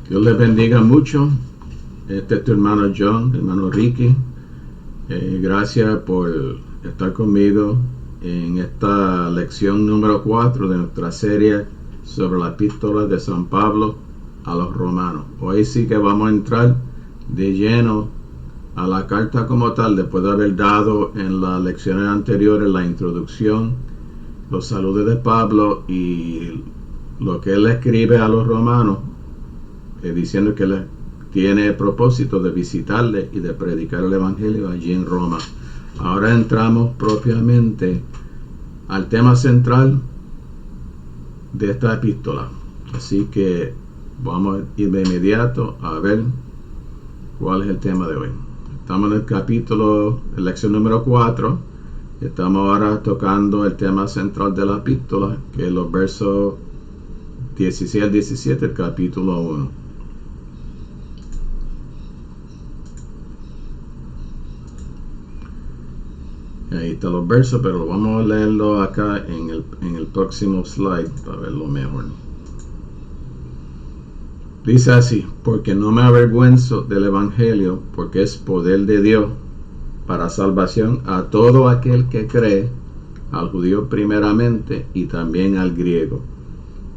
Dios les bendiga mucho. Este es tu hermano John, hermano Ricky. Gracias por estar conmigo en esta lección número 4 de nuestra serie sobre la epístola de San Pablo a los romanos. Hoy sí que vamos a entrar de lleno a la carta como tal, después de haber dado en las lecciones anteriores la introducción, los saludos de Pablo y lo que él escribe a los romanos, diciendo que él tiene el propósito de visitarle y de predicar el evangelio allí en Roma. Ahora entramos propiamente al tema central de esta epístola, así que vamos a ir de inmediato a ver cuál es el tema de hoy. Estamos en el capítulo, lección número 4. Estamos ahora tocando el tema central de la epístola, que es los versos 16 al 17 del capítulo 1. Ahí están los versos, pero vamos a leerlo acá en el próximo slide para verlo mejor. Dice así: porque no me avergüenzo del evangelio, porque es poder de Dios para salvación a todo aquel que cree, al judío primeramente y también al griego.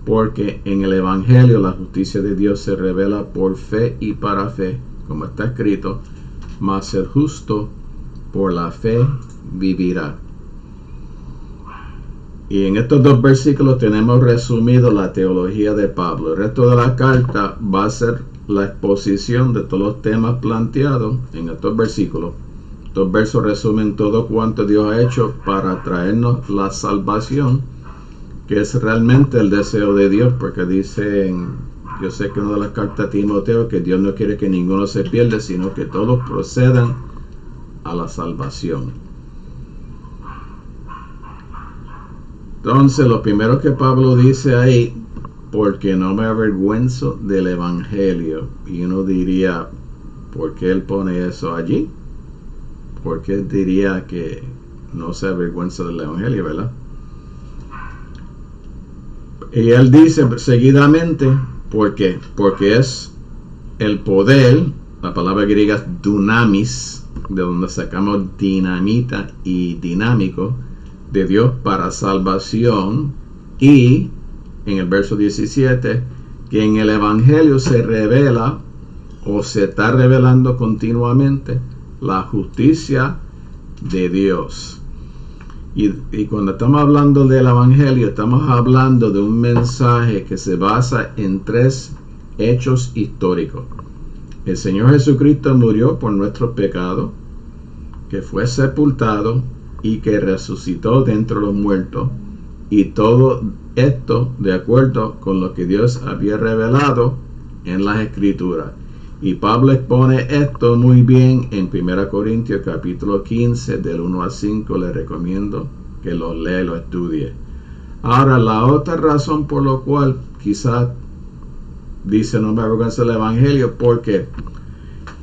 Porque en el evangelio la justicia de Dios se revela por fe y para fe, como está escrito: mas el justo por la fe vivirá. Y en estos dos versículos tenemos resumido la teología de Pablo. El resto de la carta va a ser la exposición de todos los temas planteados en estos versículos. Estos versos resumen todo cuanto Dios ha hecho para traernos la salvación, que es realmente el deseo de Dios, porque dice yo sé que una de las cartas a Timoteo, que Dios no quiere que ninguno se pierda, sino que todos procedan a la salvación. Entonces, lo primero que Pablo dice ahí: porque no me avergüenzo del evangelio. Y uno diría, ¿por qué él pone eso allí? ¿Por qué él diría que no se avergüenza del evangelio, verdad? Y él dice seguidamente, ¿por qué? Porque es el poder, la palabra griega es dunamis, de donde sacamos dinamita y dinámico, de Dios para salvación. Y en el verso 17, que en el evangelio se revela o se está revelando continuamente la justicia de Dios. Y cuando estamos hablando del evangelio, estamos hablando de un mensaje que se basa en 3 hechos históricos. El Señor Jesucristo murió por nuestros pecados, que fue sepultado y que resucitó de entre los muertos, y todo esto de acuerdo con lo que Dios había revelado en las Escrituras. Y Pablo expone esto muy bien en 1 Corintios capítulo 15 del 1 al 5. Le recomiendo que lo lea y lo estudie. Ahora, la otra razón por la cual quizás dice no me avergüenzo del evangelio, porque,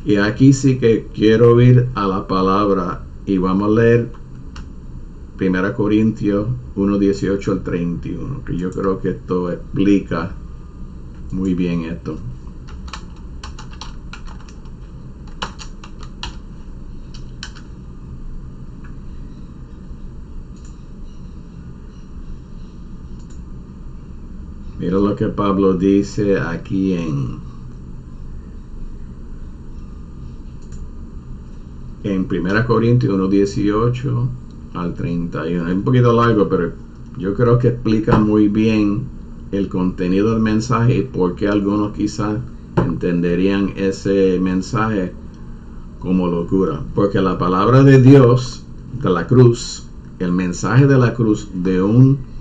y aquí sí que quiero ir a la palabra, y vamos a leer 1 Corintios 1, 18 al 31, que yo creo que esto explica muy bien esto. Mira lo que Pablo dice aquí en 1 Corintios 1, 18 al 31. Es un poquito largo, pero yo creo que explica muy bien el contenido del mensaje y por qué algunos quizás entenderían ese mensaje como locura. Porque la palabra de Dios, de la cruz, el mensaje de la cruz, de un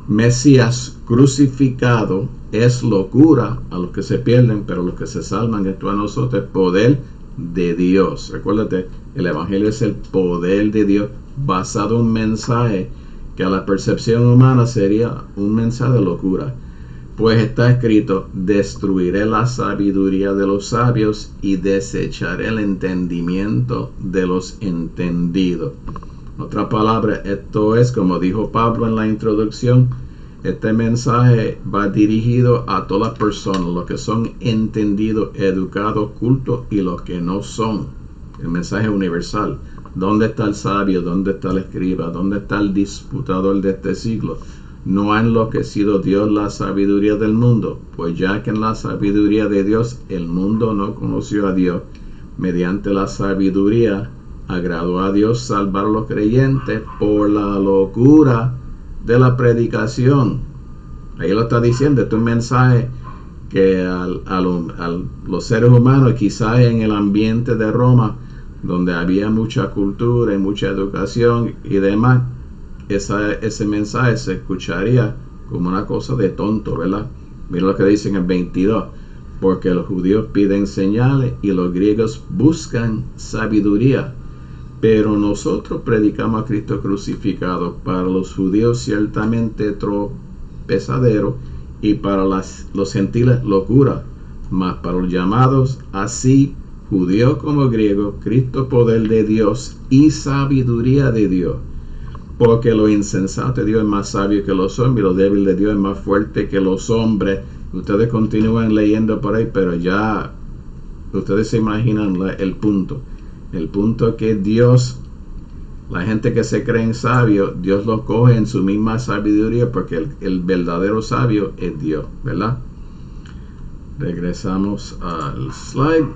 Mesías crucificado, es locura a los que se pierden, pero los que se salvan, esto a nosotros es poder de Dios. Recuérdate, el evangelio es el poder de Dios basado en un mensaje que a la percepción humana sería un mensaje de locura. Pues está escrito: destruiré la sabiduría de los sabios y desecharé el entendimiento de los entendidos. Otra palabra, esto es, como dijo Pablo en la introducción, este mensaje va dirigido a todas las personas, los que son entendidos, educados, cultos y los que no son. El mensaje universal. ¿Dónde está el sabio? ¿Dónde está el escriba? ¿Dónde está el disputador de este siglo? ¿No ha enloquecido Dios la sabiduría del mundo? Pues ya que en la sabiduría de Dios el mundo no conoció a Dios, mediante la sabiduría agradó a Dios salvar a los creyentes por la locura de la predicación. Ahí lo está diciendo. Este es un mensaje que a los seres humanos, quizás en el ambiente de Roma, donde había mucha cultura y mucha educación y demás, ese mensaje se escucharía como una cosa de tonto, ¿verdad? Mira lo que dice en el 22. Porque los judíos piden señales y los griegos buscan sabiduría. Pero nosotros predicamos a Cristo crucificado, para los judíos ciertamente tropezadero y para los gentiles locura, mas para los llamados, así judíos como griegos, Cristo poder de Dios y sabiduría de Dios. Porque lo insensato de Dios es más sabio que los hombres, y lo débil de Dios es más fuerte que los hombres. Ustedes continúan leyendo por ahí, pero ya ustedes se imaginan el punto. El punto es que Dios, la gente que se creen sabios, Dios los coge en su misma sabiduría, porque el verdadero sabio es Dios, ¿verdad? Regresamos al slide.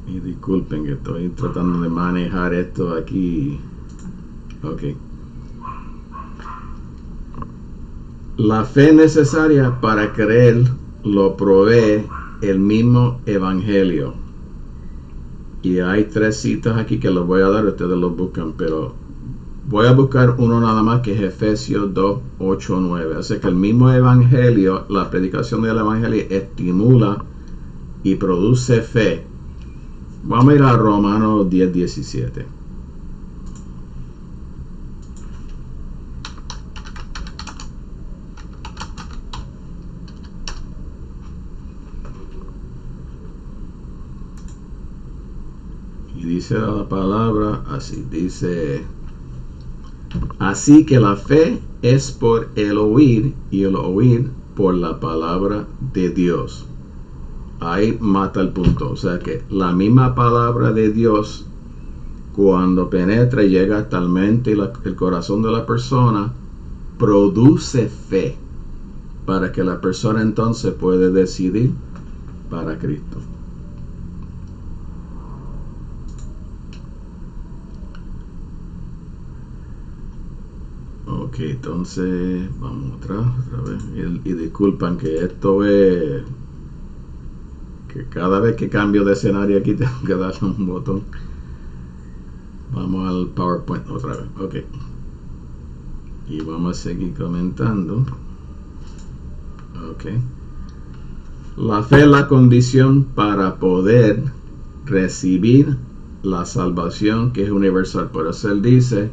Y disculpen que estoy tratando de manejar esto aquí. Ok. La fe necesaria para creer lo provee el mismo evangelio. Y hay 3 citas aquí que los voy a dar, ustedes los buscan, pero voy a buscar uno nada más, que es Efesios 2, 8, 9. Así que el mismo evangelio, la predicación del evangelio estimula y produce fe. Vamos a ir a Romanos 10, 17. Dice la palabra así, dice: así que la fe es por el oír, y el oír por la palabra de Dios. Ahí mata el punto. O sea que la misma palabra de Dios, cuando penetra y llega hasta la mente y el corazón de la persona, produce fe para que la persona entonces puede decidir para Cristo. Ok, entonces vamos otra vez. Y disculpan que esto es que cada vez que cambio de escenario aquí tengo que darle un botón. Vamos al PowerPoint otra vez. Ok. Y vamos a seguir comentando. Ok. La fe es la condición para poder recibir la salvación que es universal. Por eso él dice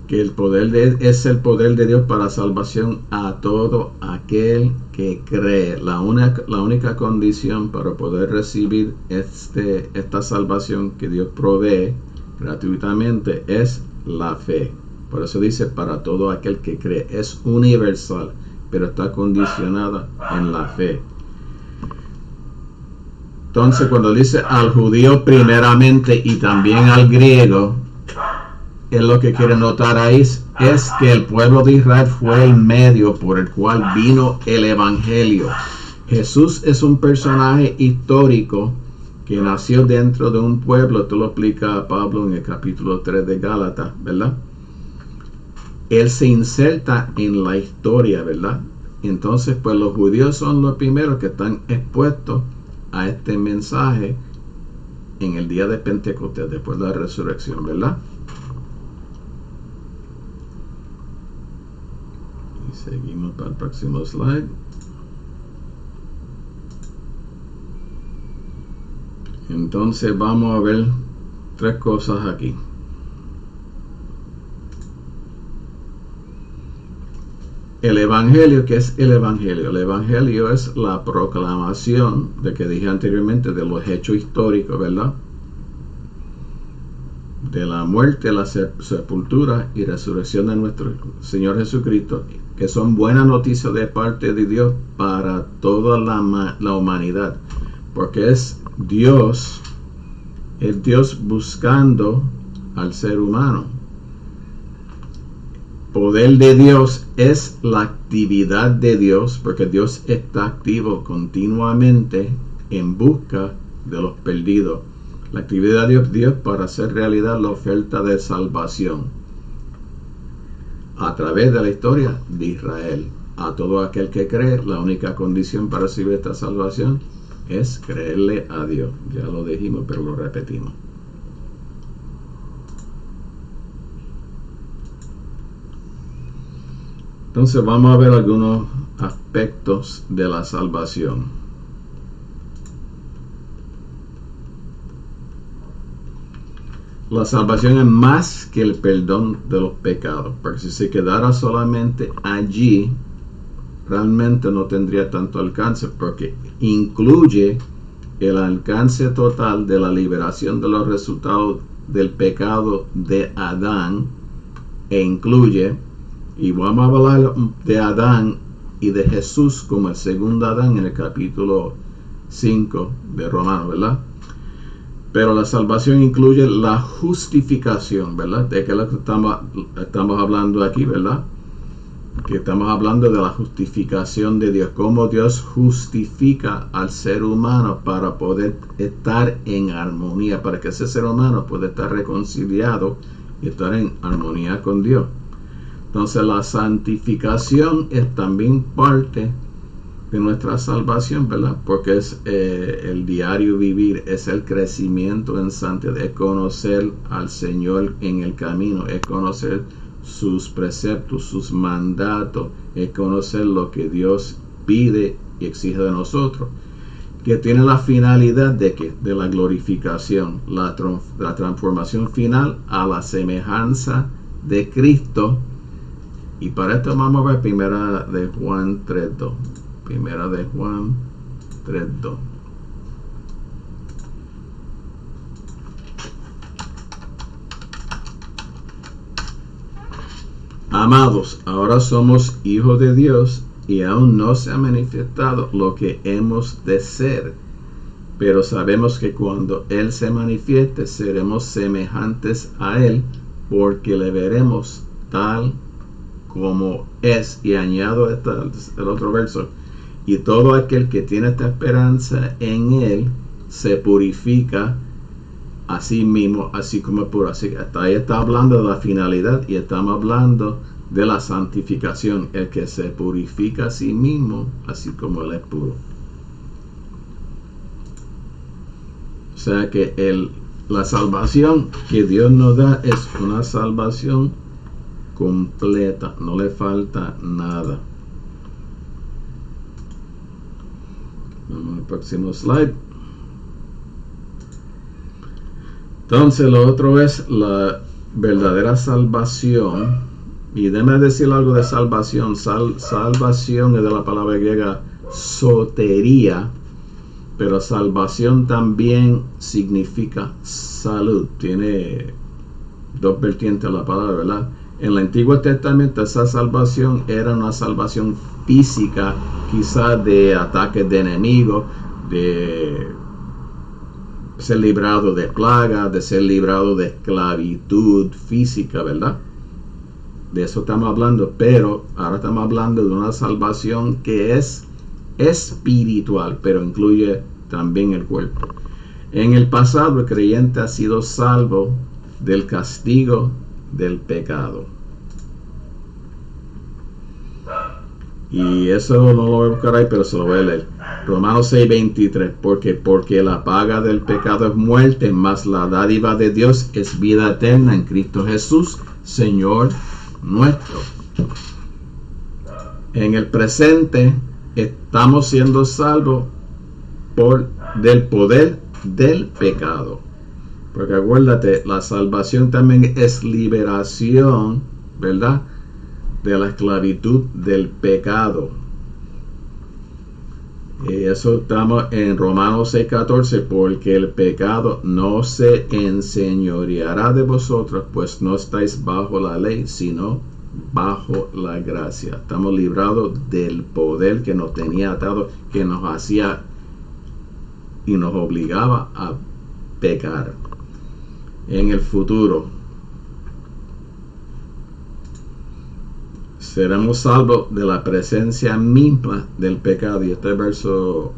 que el poder es el poder de Dios para salvación a todo aquel que cree. La única condición para poder recibir esta salvación que Dios provee gratuitamente es la fe. Por eso dice para todo aquel que cree. Es universal, pero está condicionada en la fe. Entonces, cuando dice al judío primeramente y también al griego, es lo que quiere notar ahí, es que el pueblo de Israel fue el medio por el cual vino el evangelio. Jesús es un personaje histórico que nació dentro de un pueblo. Esto lo explica Pablo en el capítulo 3 de Gálatas, ¿verdad? Él se inserta en la historia, ¿verdad? Entonces, pues los judíos son los primeros que están expuestos a este mensaje en el día de Pentecostés, después de la resurrección, ¿verdad? Y seguimos para el próximo slide. Entonces vamos a ver 3 cosas aquí. El evangelio, ¿qué es el evangelio? El evangelio es la proclamación de que dije anteriormente de los hechos históricos, ¿verdad? de la muerte, la sepultura y resurrección de nuestro Señor Jesucristo, que son buenas noticias de parte de Dios para toda la humanidad, porque es Dios buscando al ser humano. Poder de Dios es la actividad de Dios, porque Dios está activo continuamente en busca de los perdidos. La actividad de Dios para hacer realidad la oferta de salvación a través de la historia de Israel. A todo aquel que cree, la única condición para recibir esta salvación es creerle a Dios. Ya lo dijimos, pero lo repetimos. Entonces vamos a ver algunos aspectos de la salvación. La salvación es más que el perdón de los pecados, porque si se quedara solamente allí, realmente no tendría tanto alcance, porque incluye el alcance total de la liberación de los resultados del pecado de Adán, e incluye, y vamos a hablar de Adán y de Jesús como el segundo Adán en el capítulo 5 de Romanos, ¿verdad? Pero la salvación incluye la justificación, ¿verdad? De que es lo que estamos hablando aquí, ¿verdad? Que estamos hablando de la justificación de Dios, cómo Dios justifica al ser humano para poder estar en armonía, para que ese ser humano pueda estar reconciliado y estar en armonía con Dios. Entonces la santificación es también parte de nuestra salvación, ¿verdad? Porque es el diario vivir, es el crecimiento en santidad, es conocer al Señor en el camino, es conocer sus preceptos, sus mandatos, es conocer lo que Dios pide y exige de nosotros, que tiene la finalidad de la glorificación, la transformación final a la semejanza de Cristo. Y para esto vamos a ver Primera de Juan 3:2. Primera de Juan 3:2. Amados, ahora somos hijos de Dios y aún no se ha manifestado lo que hemos de ser. Pero sabemos que cuando Él se manifieste seremos semejantes a Él, porque le veremos tal como es. Y añado el otro verso: y todo aquel que tiene esta esperanza en Él se purifica a sí mismo, así como es puro. Así que hasta ahí está hablando de la finalidad y estamos hablando de la santificación, el que se purifica a sí mismo, así como Él es puro. O sea que la salvación que Dios nos da es una salvación completa, no le falta nada. Vamos al próximo slide. Entonces lo otro es la verdadera salvación. Y déjame decir algo de salvación. Salvación es de la palabra griega sotería, pero salvación también significa salud. Tiene dos vertientes la palabra, ¿verdad? En el Antiguo Testamento esa salvación era una salvación física, quizás de ataques de enemigos, de ser librado de plagas, de ser librado de esclavitud física, ¿verdad? De eso estamos hablando, pero ahora estamos hablando de una salvación que es espiritual, pero incluye también el cuerpo. En el pasado el creyente ha sido salvo del castigo del pecado. Y eso no lo voy a buscar ahí, pero se lo voy a leer. Romanos 6:23. Porque la paga del pecado es muerte, mas la dádiva de Dios es vida eterna en Cristo Jesús, Señor nuestro. En el presente estamos siendo salvos del poder del pecado. Porque acuérdate, la salvación también es liberación, ¿verdad?, de la esclavitud del pecado. Eso estamos en Romanos 6:14, porque el pecado no se enseñoreará de vosotros, pues no estáis bajo la ley, sino bajo la gracia. Estamos librados del poder que nos tenía atado, que nos hacía y nos obligaba a pecar. En el futuro seremos salvos de la presencia misma del pecado. Y este verso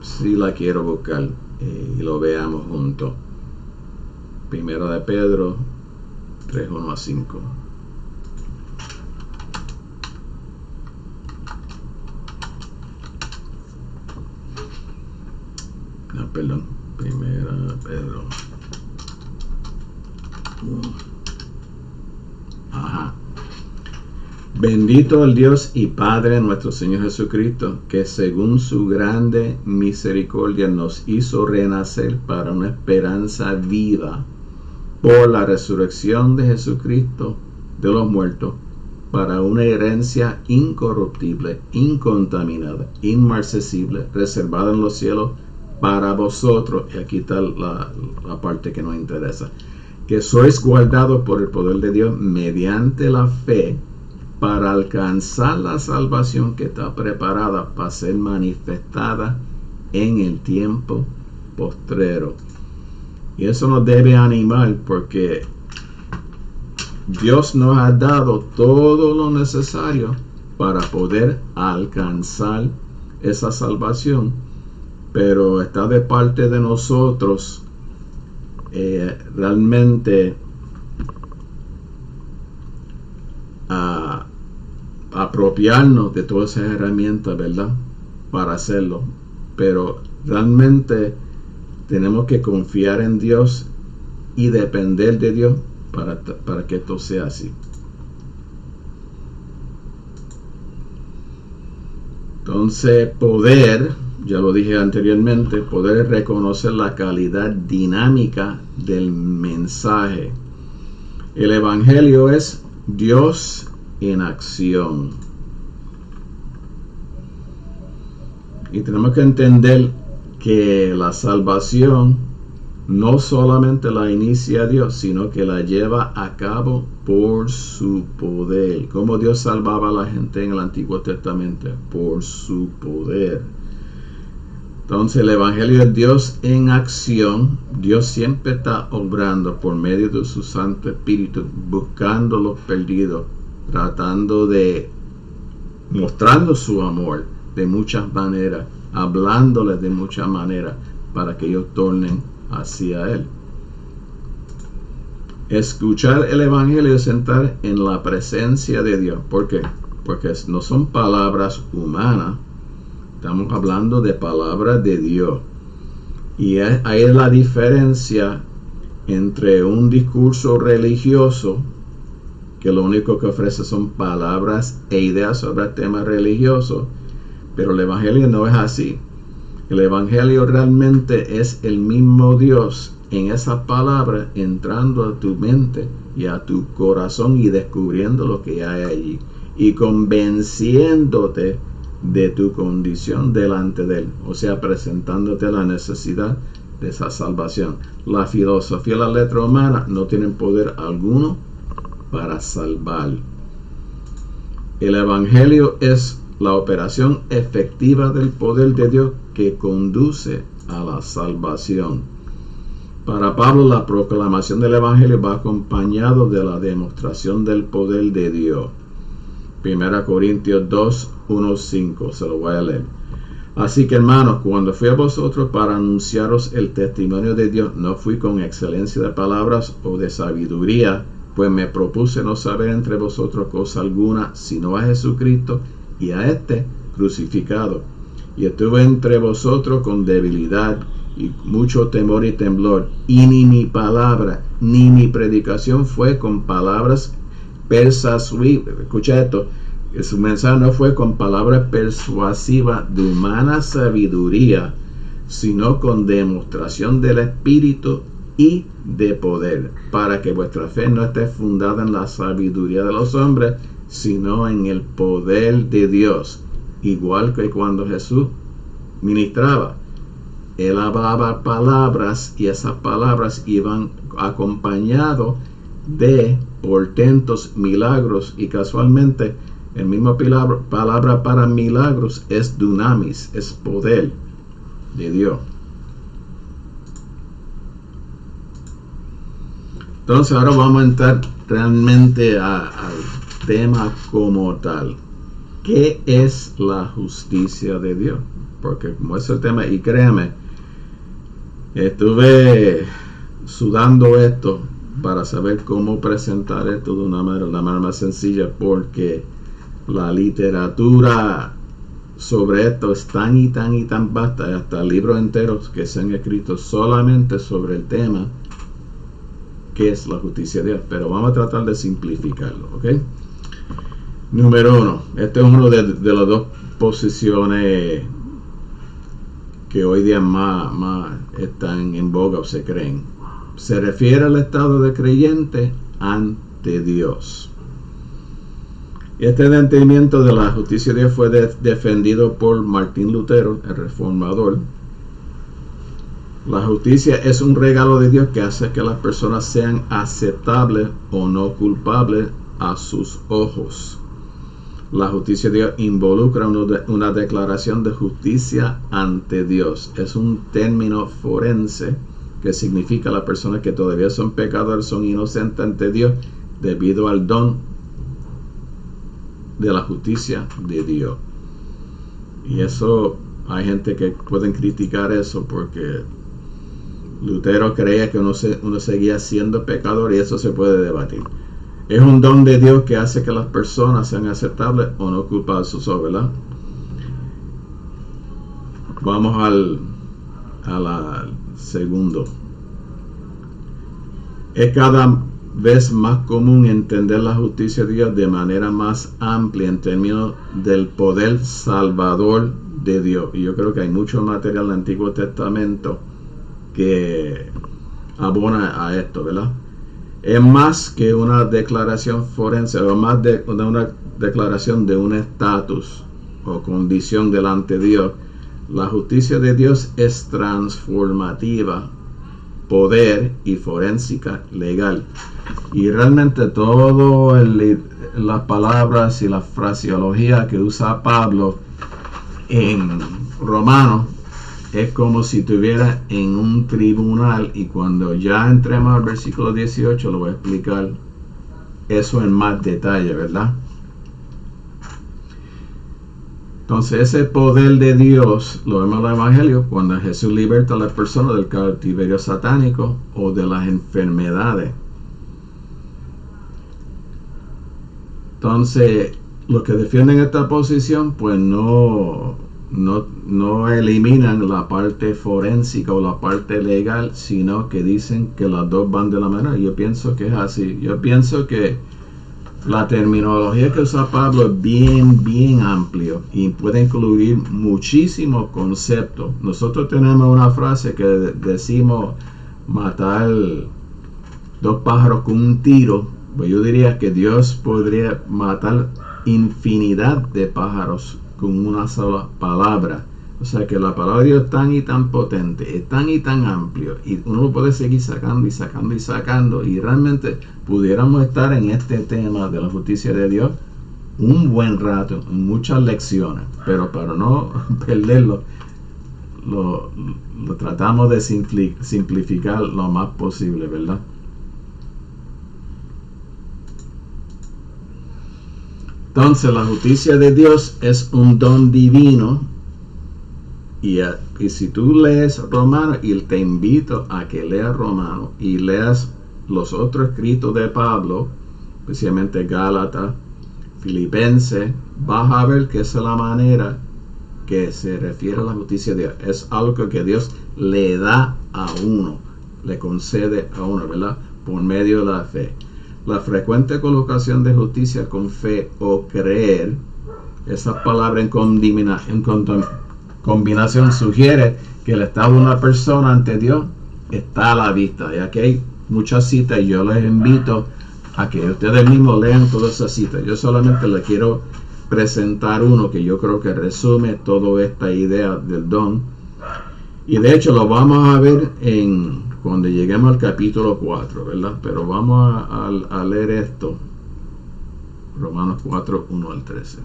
sí la quiero buscar y lo veamos juntos. Primero de Pedro 3:1-5. No, perdón. Primera de Pedro. Ajá. Bendito el Dios y Padre nuestro Señor Jesucristo, que según su grande misericordia nos hizo renacer para una esperanza viva por la resurrección de Jesucristo de los muertos, para una herencia incorruptible, incontaminada, inmarcesible, reservada en los cielos para vosotros. Y aquí está la parte que nos interesa: que sois guardados por el poder de Dios mediante la fe, para alcanzar la salvación que está preparada para ser manifestada en el tiempo postrero. Y eso nos debe animar, porque Dios nos ha dado todo lo necesario para poder alcanzar esa salvación, pero está de parte de nosotros realmente apropiarnos de todas esas herramientas, ¿verdad?, para hacerlo. Pero realmente tenemos que confiar en Dios y depender de Dios para que esto sea así. Entonces, poder, ya lo dije anteriormente, poder es reconocer la calidad dinámica del mensaje. El Evangelio es Dios en acción. Y tenemos que entender que la salvación no solamente la inicia Dios, sino que la lleva a cabo por su poder. ¿Cómo Dios salvaba a la gente en el Antiguo Testamento? Por su poder. Entonces el Evangelio es Dios en acción. Dios siempre está obrando por medio de su Santo Espíritu, buscando los perdidos, tratando de mostrando su amor de muchas maneras, hablándoles de muchas maneras para que ellos tornen hacia Él. Escuchar el Evangelio es entrar en la presencia de Dios. ¿Por qué? Porque no son palabras humanas, estamos hablando de palabras de Dios. Y ahí es la diferencia entre un discurso religioso, que lo único que ofrece son palabras e ideas sobre temas religiosos, pero el Evangelio no es así. El Evangelio realmente es el mismo Dios en esas palabras, entrando a tu mente y a tu corazón y descubriendo lo que hay allí y convenciéndote de tu condición delante de Él, o sea, presentándote la necesidad de esa salvación. La filosofía y la letra humana no tienen poder alguno para salvar. El Evangelio es la operación efectiva del poder de Dios que conduce a la salvación. Para Pablo, la proclamación del Evangelio va acompañado de la demostración del poder de Dios. 1 Corintios 2:1-5, se lo voy a leer. Así que, hermanos, cuando fui a vosotros para anunciaros el testimonio de Dios, no fui con excelencia de palabras o de sabiduría, pues me propuse no saber entre vosotros cosa alguna, sino a Jesucristo y a este crucificado. Y estuve entre vosotros con debilidad y mucho temor y temblor, y ni mi palabra ni mi predicación fue con palabras persuasivas. Escucha esto, su mensaje no fue con palabras persuasivas de humana sabiduría, sino con demostración del Espíritu y de poder, para que vuestra fe no esté fundada en la sabiduría de los hombres, sino en el poder de Dios. Igual que cuando Jesús ministraba. Él hablaba palabras y esas palabras iban acompañadas de portentos, milagros, y casualmente el mismo palabra para milagros es dunamis, es poder de Dios. Entonces ahora vamos a entrar realmente al tema como tal. ¿Qué es la justicia de Dios? Porque como es el tema, y créeme, estuve sudando esto para saber cómo presentar esto de la manera más sencilla, porque la literatura sobre esto es tan y tan vasta, hasta libros enteros que se han escrito solamente sobre el tema que es la justicia de Dios, pero vamos a tratar de simplificarlo, ¿ok? Número 1, este es uno de las dos posiciones que hoy día más están en boga o se creen. Se refiere al estado de creyente ante Dios. Este entendimiento de la justicia de Dios fue defendido por Martín Lutero, el reformador. La justicia es un regalo de Dios que hace que las personas sean aceptables o no culpables a sus ojos. La justicia de Dios involucra una declaración de justicia ante Dios. Es un término forense que significa las personas que todavía son pecadores, son inocentes ante Dios debido al don de la justicia de Dios. Y eso, hay gente que pueden criticar eso porque Lutero creía que uno seguía siendo pecador, y eso se puede debatir. Es un don de Dios que hace que las personas sean aceptables o no culpables a sus ojos, ¿verdad? Vamos al segundo. Es cada vez más común entender la justicia de Dios de manera más amplia en términos del poder salvador de Dios. Y yo creo que hay mucho material del Antiguo Testamento que abona a esto, ¿verdad? Es más que una declaración forense, o más de una declaración de un estatus o condición delante de Dios. La justicia de Dios es transformativa, poder y forénsica legal. Y realmente todo las palabras y la fraseología que usa Pablo en Romanos es como si estuviera en un tribunal, y cuando ya entremos al versículo 18 lo voy a explicar eso en más detalle, ¿verdad? Entonces ese poder de Dios lo vemos en el Evangelio cuando Jesús liberta a las personas del cautiverio satánico o de las enfermedades. Entonces los que defienden esta posición pues no eliminan la parte forénsica o la parte legal, sino que dicen que las dos van de la mano. Yo pienso que es así. Yo pienso que la terminología que usa Pablo es bien amplio y puede incluir muchísimos conceptos. Nosotros tenemos una frase que decimos matar dos pájaros con un tiro. Pues yo diría que Dios podría matar infinidad de pájaros con una sola palabra. O sea que la palabra de Dios es tan y tan potente, es tan y tan amplio, y uno lo puede seguir sacando y sacando y sacando, y realmente pudiéramos estar en este tema de la justicia de Dios un buen rato, en muchas lecciones, pero para no perderlo lo tratamos de simplificar lo más posible, ¿verdad? Entonces la justicia de Dios es un don divino, y si tú lees Romanos, y te invito a que leas Romanos y leas los otros escritos de Pablo, especialmente Gálatas, Filipenses, vas a ver que esa es la manera que se refiere a la justicia de Dios. Es algo que Dios le da a uno, le concede a uno, ¿verdad? Por medio de la fe. La frecuente colocación de justicia con fe o creer, esa palabra en combinación sugiere que el estado de una persona ante Dios está a la vista. Y aquí hay muchas citas, y yo les invito a que ustedes mismos lean todas esas citas. Yo solamente les quiero presentar uno que yo creo que resume toda esta idea del don. Y de hecho lo vamos a ver cuando lleguemos al capítulo 4, ¿verdad? Pero vamos a leer esto. Romanos 4, 1 al 13.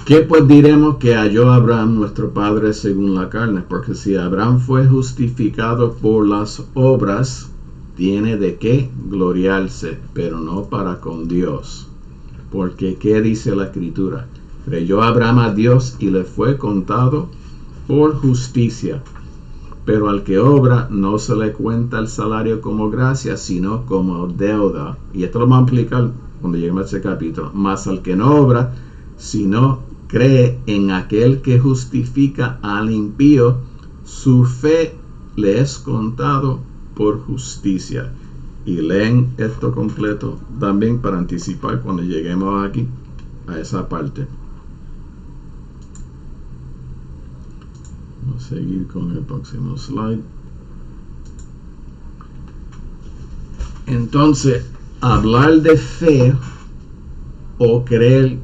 ¿Qué pues diremos que halló Abraham nuestro padre según la carne? Porque si Abraham fue justificado por las obras, tiene de qué gloriarse, pero no para con Dios. Porque ¿qué dice la Escritura? Creyó Abraham a Dios y le fue contado por justicia. Pero al que obra no se le cuenta el salario como gracia, sino como deuda. Y esto lo vamos a explicar cuando lleguemos a ese capítulo. Mas al que no obra, sino cree en aquel que justifica al impío, su fe le es contado por justicia. Y leen esto completo también para anticipar cuando lleguemos aquí a esa parte. Vamos a seguir con el próximo slide. Entonces, hablar de fe o creer,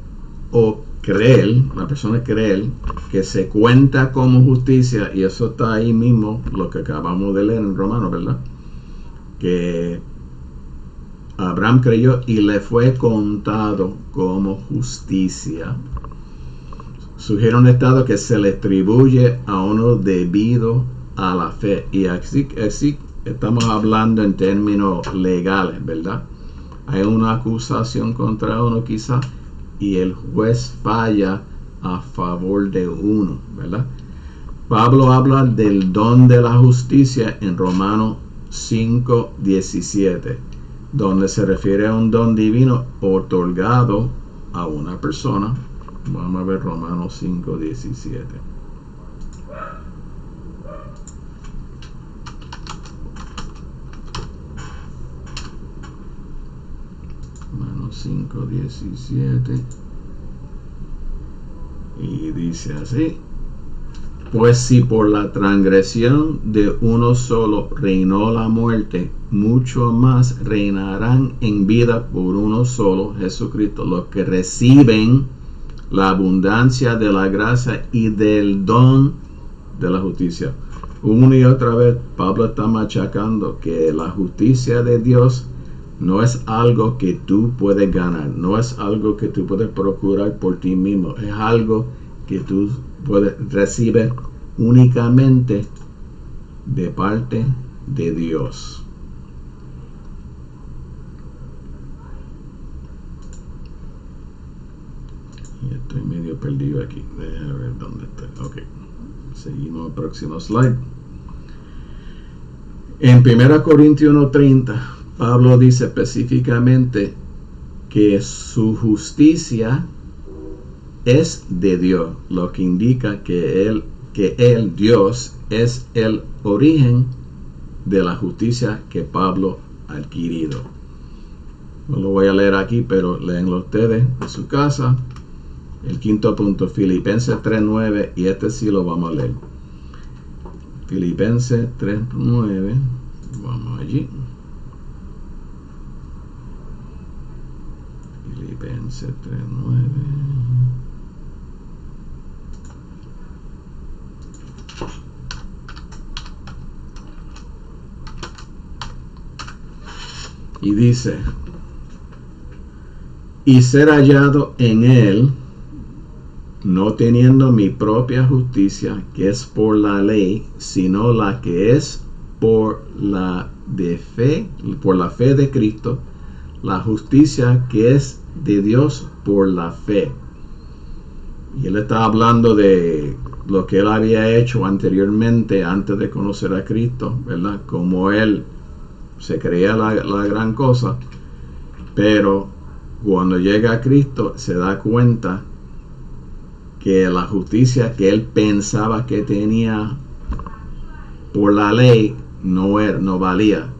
la persona creer que se cuenta como justicia, y eso está ahí mismo, lo que acabamos de leer en Romanos, ¿verdad? Que Abraham creyó y le fue contado como justicia. Sugiere un estado que se le atribuye a uno debido a la fe. Y así estamos hablando en términos legales, ¿verdad? Hay una acusación contra uno quizá y el juez falla a favor de uno, ¿verdad? Pablo habla del don de la justicia en Romanos 5:17, donde se refiere a un don divino otorgado a una persona. Vamos a ver Romanos 5:17. Romanos 5:17. Y dice así: pues si por la transgresión de uno solo reinó la muerte, mucho más reinarán en vida por uno solo, Jesucristo, los que reciben la abundancia de la gracia y del don de la justicia. Una y otra vez Pablo está machacando que la justicia de Dios no es algo que tú puedes ganar, no es algo que tú puedes procurar por ti mismo, es algo que tú puedes recibir únicamente de parte de Dios. Y estoy medio perdido aquí. Déjame ver dónde estoy. Ok. Seguimos al próximo slide. En 1 Corintios 1:30, Pablo dice específicamente que su justicia es de Dios, lo que indica que él, Dios, es el origen de la justicia que Pablo ha adquirido. No lo voy a leer aquí, pero léenlo ustedes en su casa. El quinto punto, Filipenses 3:9, y este sí lo vamos a leer. Filipenses 3:9, vamos allí. Filipenses 3:9. Y dice: y ser hallado en él, no teniendo mi propia justicia, que es por la ley, sino la que es por la fe de Cristo, la justicia que es de Dios por la fe. Y él está hablando de lo que él había hecho anteriormente, antes de conocer a Cristo, ¿verdad? Como él se creía la gran cosa, pero cuando llega a Cristo se da cuenta que la justicia que él pensaba que tenía por la ley no valía,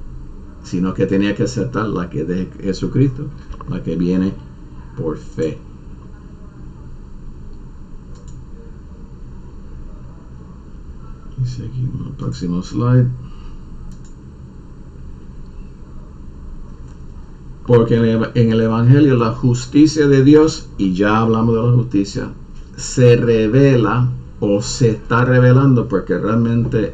sino que tenía que aceptar la que es de Jesucristo, la que viene por fe. Y seguimos el próximo slide. Porque en el Evangelio la justicia de Dios, y ya hablamos de la justicia, se revela o se está revelando, porque realmente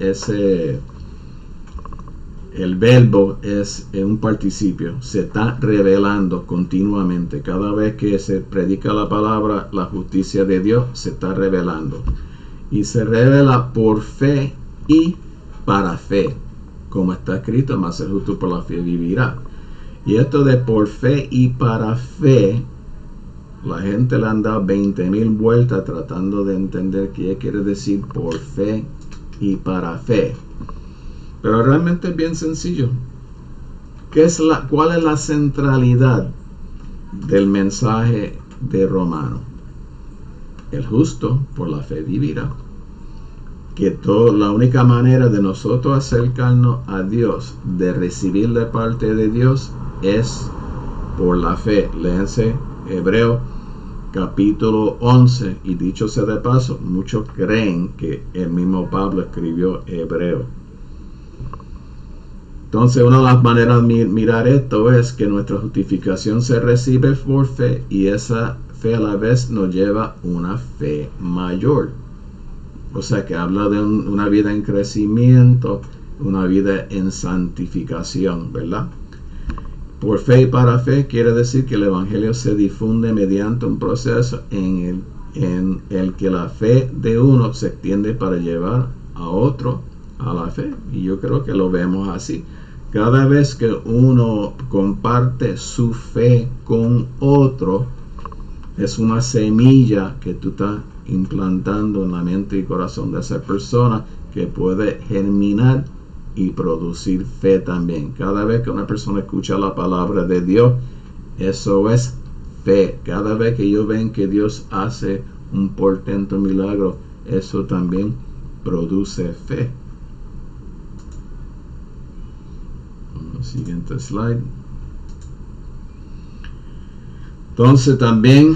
el verbo es un participio, se está revelando continuamente. Cada vez que se predica la palabra, la justicia de Dios se está revelando. Y se revela por fe y para fe, como está escrito, mas el justo por la fe vivirá. Y esto de por fe y para fe, la gente le han dado 20,000 vueltas tratando de entender qué quiere decir por fe y para fe. Pero realmente es bien sencillo. ¿Cuál es la centralidad del mensaje de Romano? El justo por la fe vivirá. Que la única manera de nosotros acercarnos a Dios, de recibir de parte de Dios, es por la fe. Léanse Hebreos capítulo 11, y dicho sea de paso, muchos creen que el mismo Pablo escribió Hebreo. Entonces, una de las maneras de mirar esto es que nuestra justificación se recibe por fe, y esa fe a la vez nos lleva a una fe mayor. O sea, que habla de una vida en crecimiento, una vida en santificación, ¿verdad? Por fe y para fe quiere decir que el Evangelio se difunde mediante un proceso en el que la fe de uno se extiende para llevar a otro a la fe. Y yo creo que lo vemos así. Cada vez que uno comparte su fe con otro, es una semilla que tú estás implantando en la mente y corazón de esa persona, que puede germinar y producir fe también. Cada vez que una persona escucha la palabra de Dios, eso es fe. Cada vez que ellos ven que Dios hace un portento, un milagro, eso también produce fe. Siguiente slide. Entonces también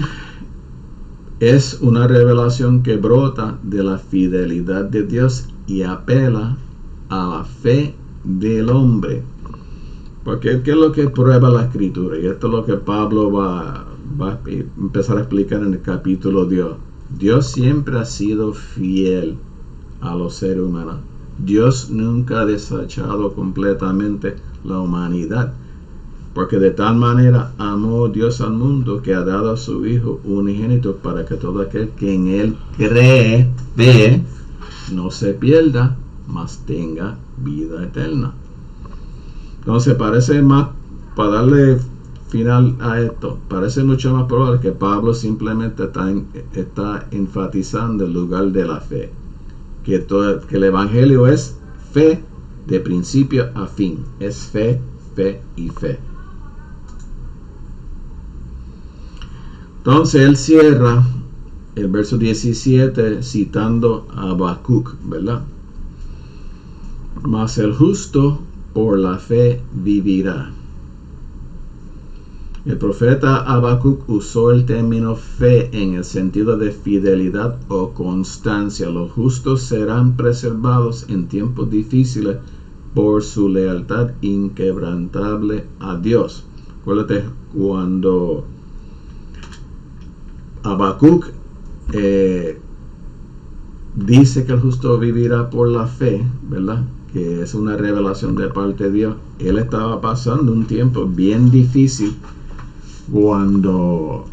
es una revelación que brota de la fidelidad de Dios y apela a la fe del hombre. Porque ¿qué es lo que prueba la escritura? Y esto es lo que Pablo va a empezar a explicar en el capítulo 10. Dios siempre ha sido fiel a los seres humanos. Dios nunca ha desechado completamente la humanidad. Porque de tal manera amó Dios al mundo, que ha dado a su Hijo unigénito, para que todo aquel que en Él cree, no se pierda, mas tenga vida eterna. Entonces parece más, para darle final a esto, parece mucho más probable que Pablo simplemente está enfatizando el lugar de la fe. Que el Evangelio es fe de principio a fin. Es fe, fe y fe. Entonces él cierra el verso 17 citando a Habacuc, ¿verdad? Mas el justo por la fe vivirá. El profeta Habacuc usó el término fe en el sentido de fidelidad o constancia. Los justos serán preservados en tiempos difíciles por su lealtad inquebrantable a Dios. Acuérdate cuando Habacuc dice que el justo vivirá por la fe, ¿verdad? Que es una revelación de parte de Dios. Él estaba pasando un tiempo bien difícil cuando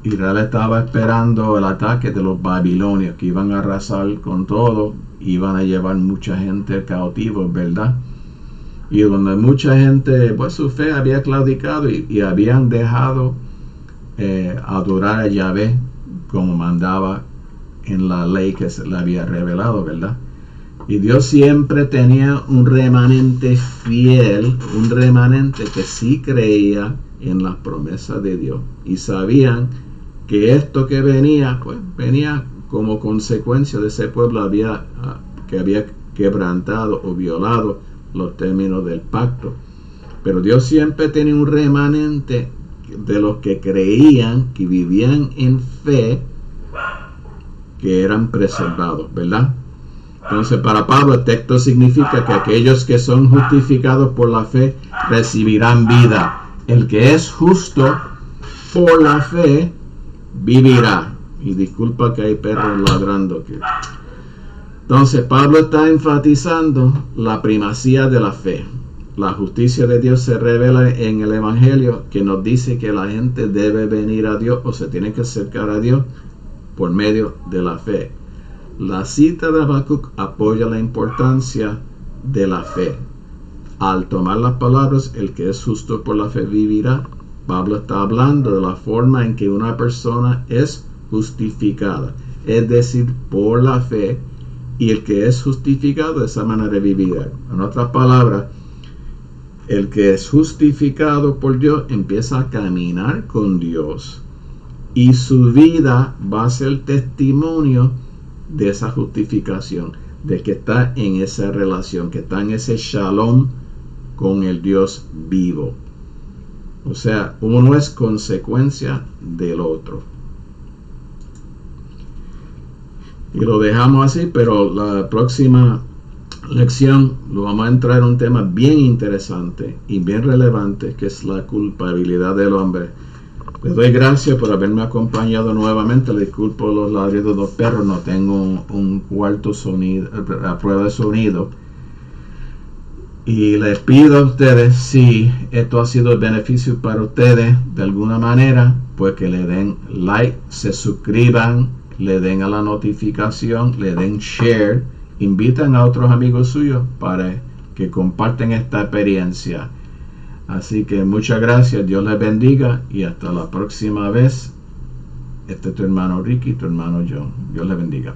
Israel estaba esperando el ataque de los babilonios, que iban a arrasar con todo, iban a llevar mucha gente cautivo, ¿verdad? Y donde mucha gente, pues su fe había claudicado y habían dejado adorar a Yahvé como mandaba en la ley que se le había revelado, ¿verdad? Y Dios siempre tenía un remanente fiel, un remanente que sí creía en las promesas de Dios, y sabían que esto que venía, pues venía como consecuencia de ese pueblo que había quebrantado o violado los términos del pacto. Pero Dios siempre tenía un remanente de los que creían, que vivían en fe, que eran preservados, ¿verdad? Entonces, para Pablo, el texto significa que aquellos que son justificados por la fe recibirán vida. El que es justo por la fe vivirá. Y disculpa que hay perros ladrando aquí. Entonces, Pablo está enfatizando la primacía de la fe. La justicia de Dios se revela en el Evangelio, que nos dice que la gente debe venir a Dios o se tiene que acercar a Dios por medio de la fe. La cita de Habacuc apoya la importancia de la fe. Al tomar las palabras, el que es justo por la fe vivirá, Pablo está hablando de la forma en que una persona es justificada, es decir, por la fe, y el que es justificado de esa manera vivirá. En otras palabras, el que es justificado por Dios empieza a caminar con Dios y su vida va a ser testimonio de esa justificación, de que está en esa relación, que está en ese shalom con el Dios vivo. O sea, uno es consecuencia del otro. Y lo dejamos así, pero la próxima lección lo vamos a entrar en un tema bien interesante y bien relevante, que es la culpabilidad del hombre. Les doy gracias por haberme acompañado nuevamente. Le disculpo los ladridos de los perros, no tengo un cuarto sonido, a prueba de sonido. Y les pido a ustedes, si esto ha sido de beneficio para ustedes de alguna manera, pues que le den like, se suscriban, le den a la notificación, le den share, invitan a otros amigos suyos para que compartan esta experiencia. Así que muchas gracias, Dios les bendiga y hasta la próxima vez. Este es tu hermano Ricky, tu hermano John. Dios les bendiga.